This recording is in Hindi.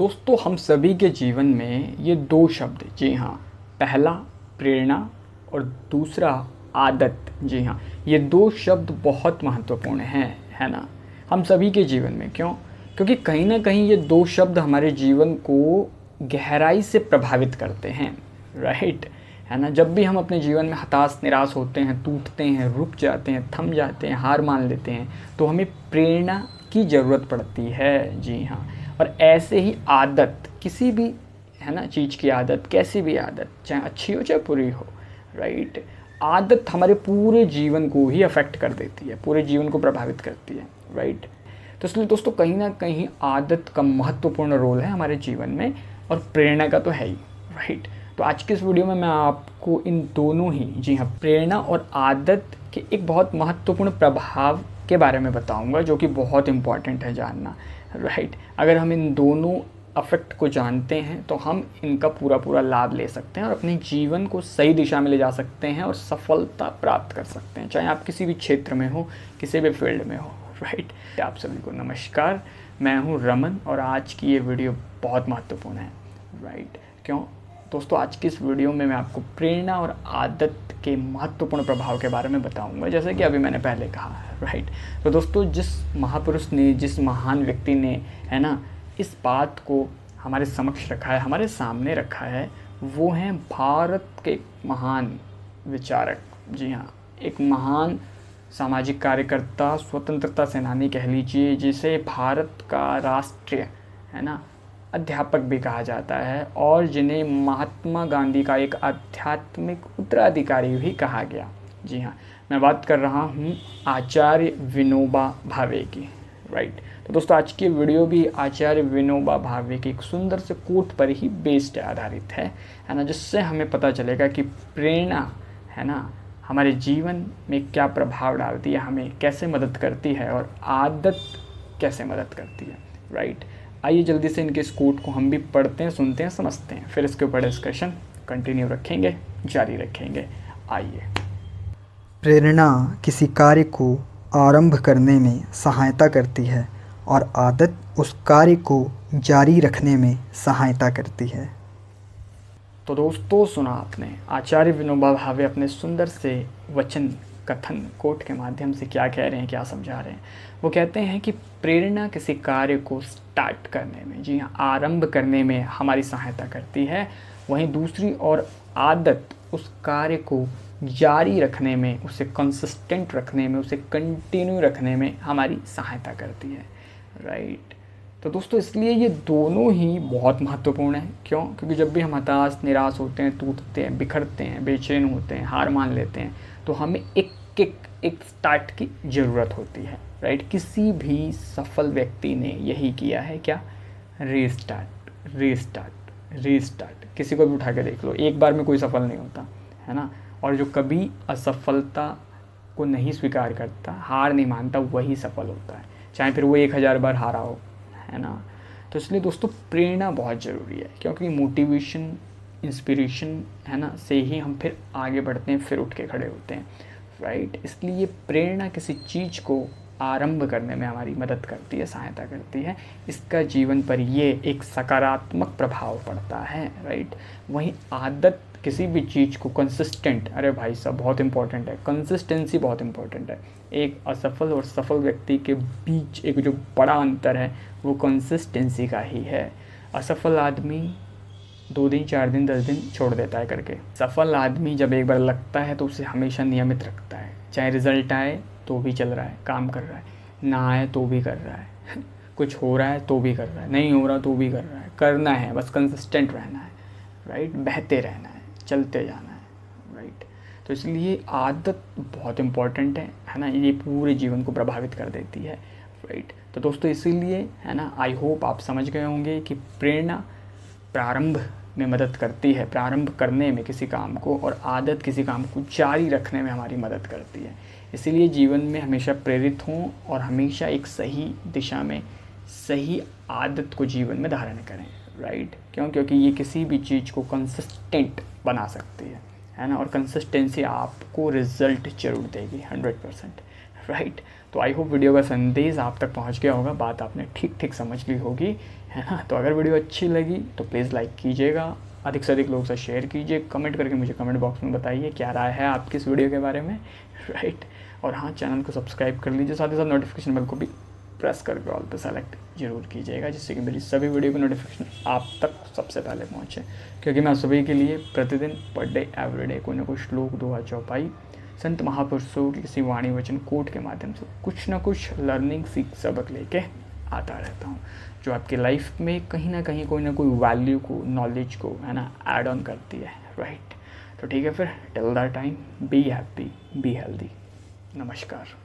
दोस्तों हम सभी के जीवन में ये दो शब्द, जी हाँ, पहला प्रेरणा और दूसरा आदत, जी हाँ, ये दो शब्द बहुत महत्वपूर्ण हैं, है ना, हम सभी के जीवन में। क्यों? क्योंकि कहीं ना कहीं ये दो शब्द हमारे जीवन को गहराई से प्रभावित करते हैं, राइट, है ना। जब भी हम अपने जीवन में हताश निराश होते हैं, टूटते हैं, रुक जाते हैं, थम जाते हैं, हार मान लेते हैं, तो हमें प्रेरणा की ज़रूरत पड़ती है, जी हाँ। और ऐसे ही आदत, किसी भी, है ना, चीज़ की आदत, कैसी भी आदत, चाहे अच्छी हो चाहे बुरी हो, राइट, आदत हमारे पूरे जीवन को ही अफेक्ट कर देती है, पूरे जीवन को प्रभावित करती है, राइट। तो इसलिए दोस्तों कहीं ना कहीं आदत का महत्वपूर्ण रोल है हमारे जीवन में, और प्रेरणा का तो है ही, राइट। तो आज के इस वीडियो में मैं आपको इन दोनों ही, जी हाँ, प्रेरणा और आदत के एक बहुत महत्वपूर्ण प्रभाव के बारे में बताऊंगा, जो कि बहुत इम्पॉर्टेंट है जानना, राइट। अगर हम इन दोनों अफेक्ट को जानते हैं तो हम इनका पूरा लाभ ले सकते हैं और अपने जीवन को सही दिशा में ले जा सकते हैं और सफलता प्राप्त कर सकते हैं, चाहे आप किसी भी क्षेत्र में हो, किसी भी फील्ड में हो, राइट। आप सभी को नमस्कार, मैं हूँ रमन और आज की ये वीडियो बहुत महत्वपूर्ण है, राइट। क्यों? दोस्तों आज की इस वीडियो में मैं आपको प्रेरणा और आदत के महत्वपूर्ण प्रभाव के बारे में बताऊंगा, जैसे कि अभी मैंने पहले कहा, राइट। तो दोस्तों जिस महापुरुष ने, जिस महान व्यक्ति ने, है ना, इस बात को हमारे समक्ष रखा है, हमारे सामने रखा है, वो हैं भारत के महान विचारक, जी हाँ, एक महान सामाजिक कार्यकर्ता, स्वतंत्रता सेनानी कह लीजिए, जिसे भारत का राष्ट्रीय, है ना, अध्यापक भी कहा जाता है, और जिन्हें महात्मा गांधी का एक आध्यात्मिक उत्तराधिकारी भी कहा गया। जी हाँ, मैं बात कर रहा हूँ आचार्य विनोबा भावे की, राइट। तो दोस्तों आज की वीडियो भी आचार्य विनोबा भावे की एक सुंदर से कोट पर ही बेस्ड आधारित है ना, जिससे हमें पता चलेगा कि प्रेरणा, है ना, हमारे जीवन में क्या प्रभाव डालती है, हमें कैसे मदद करती है, और आदत कैसे मदद करती है, राइट। आइए जल्दी से इनके इस कोट को हम भी पढ़ते हैं, सुनते हैं, समझते हैं, फिर इसके ऊपर डिस्कशन कंटिन्यू रखेंगे, जारी रखेंगे। आइए। प्रेरणा किसी कार्य को आरंभ करने में सहायता करती है और आदत उस कार्य को जारी रखने में सहायता करती है। तो दोस्तों सुना आपने आचार्य विनोबा भावे अपने सुंदर से वचन कथन कोट के माध्यम से क्या कह रहे हैं, क्या समझा रहे हैं। वो कहते हैं कि प्रेरणा किसी कार्य को स्टार्ट करने में, जी हाँ, आरंभ करने में हमारी सहायता करती है, वहीं दूसरी ओर आदत उस कार्य को जारी रखने में, उसे कंसिस्टेंट रखने में, उसे कंटिन्यू रखने में हमारी सहायता करती है, राइट। तो दोस्तों इसलिए ये दोनों ही बहुत महत्वपूर्ण है। क्यों? क्योंकि जब भी हम हताश निराश होते हैं, टूटते हैं, बिखरते हैं, बेचैन होते हैं, हार मान लेते हैं, तो हमें एक स्टार्ट की ज़रूरत होती है, राइट। किसी भी सफल व्यक्ति ने यही किया है, क्या? Restart, restart, restart. किसी को भी उठा के देख लो, एक बार में कोई सफल नहीं होता, है ना। और जो कभी असफलता को नहीं स्वीकार करता, हार नहीं मानता, वही सफल होता है, चाहे फिर वो 1000 बार हारा हो, है ना। तो इसलिए दोस्तों प्रेरणा बहुत ज़रूरी है, क्योंकि मोटिवेशन, इंस्पिरेशन, है ना, से ही हम फिर आगे बढ़ते हैं, फिर उठ के खड़े होते हैं, राइट। इसलिए प्रेरणा किसी चीज़ को आरंभ करने में हमारी मदद करती है, सहायता करती है, इसका जीवन पर ये एक सकारात्मक प्रभाव पड़ता है, राइट। वहीं आदत किसी भी चीज़ को कंसिस्टेंट, अरे भाई साहब बहुत इंपॉर्टेंट है, कंसिस्टेंसी बहुत इंपॉर्टेंट है। एक असफल और सफल व्यक्ति के बीच एक जो बड़ा अंतर है वो कंसिस्टेंसी का ही है। असफल आदमी 2 दिन 4 दिन 10 दिन छोड़ देता है करके, सफल आदमी जब एक बार लगता है तो उसे हमेशा नियमित रखता है, चाहे रिजल्ट आए तो भी चल रहा है, काम कर रहा है, ना आए तो भी कर रहा है कुछ हो रहा है तो भी कर रहा है, नहीं हो रहा तो भी कर रहा है, करना है, बस कंसिस्टेंट रहना है, राइट, बहते रहना है, चलते जाना है, राइट। तो इसलिए आदत बहुत इम्पॉर्टेंट है ना, ये पूरे जीवन को प्रभावित कर देती है, राइट। तो दोस्तों इसीलिए, है ना, आई होप आप समझ गए होंगे कि प्रेरणा प्रारंभ में मदद करती है, प्रारंभ करने में किसी काम को, और आदत किसी काम को जारी रखने में हमारी मदद करती है। इसीलिए जीवन में हमेशा प्रेरित हों और हमेशा एक सही दिशा में सही आदत को जीवन में धारण करें, राइट। क्यों? क्योंकि ये किसी भी चीज़ को कंसिस्टेंट बना सकती है ना, और कंसिस्टेंसी आपको रिजल्ट जरूर देगी 100%, राइट। तो आई होप वीडियो का संदेश आप तक पहुंच गया होगा, बात आपने ठीक समझ ली होगी, है ना। तो अगर वीडियो अच्छी लगी तो प्लीज़ लाइक कीजिएगा, अधिक से अधिक लोगों से शेयर कीजिए, कमेंट करके मुझे कमेंट बॉक्स में बताइए क्या राय है आपकी इस वीडियो के बारे में, राइट। और हाँ, चैनल को सब्सक्राइब कर लीजिए, साथ ही साथ नोटिफिकेशन बेल को भी प्रेस करके ऑल पे सेलेक्ट जरूर कीजिएगा, जिससे कि मेरी सभी वीडियो की नोटिफिकेशन आप तक सबसे पहले पहुँचे। क्योंकि मैं सभी के लिए प्रतिदिन पर डे एवरीडे कोई ना कोई श्लोक, दोहा, चौपाई, संत महापुरुषों की किसी वाणी वचन कोट के माध्यम से कुछ ना कुछ लर्निंग, सीख, सबक लेके आता रहता हूँ, जो आपकी लाइफ में कहीं ना कहीं कोई ना कोई वैल्यू को, नॉलेज को, है ना, ऐड ऑन करती है, राइट। तो ठीक है फिर, till that time be happy, be healthy. नमस्कार।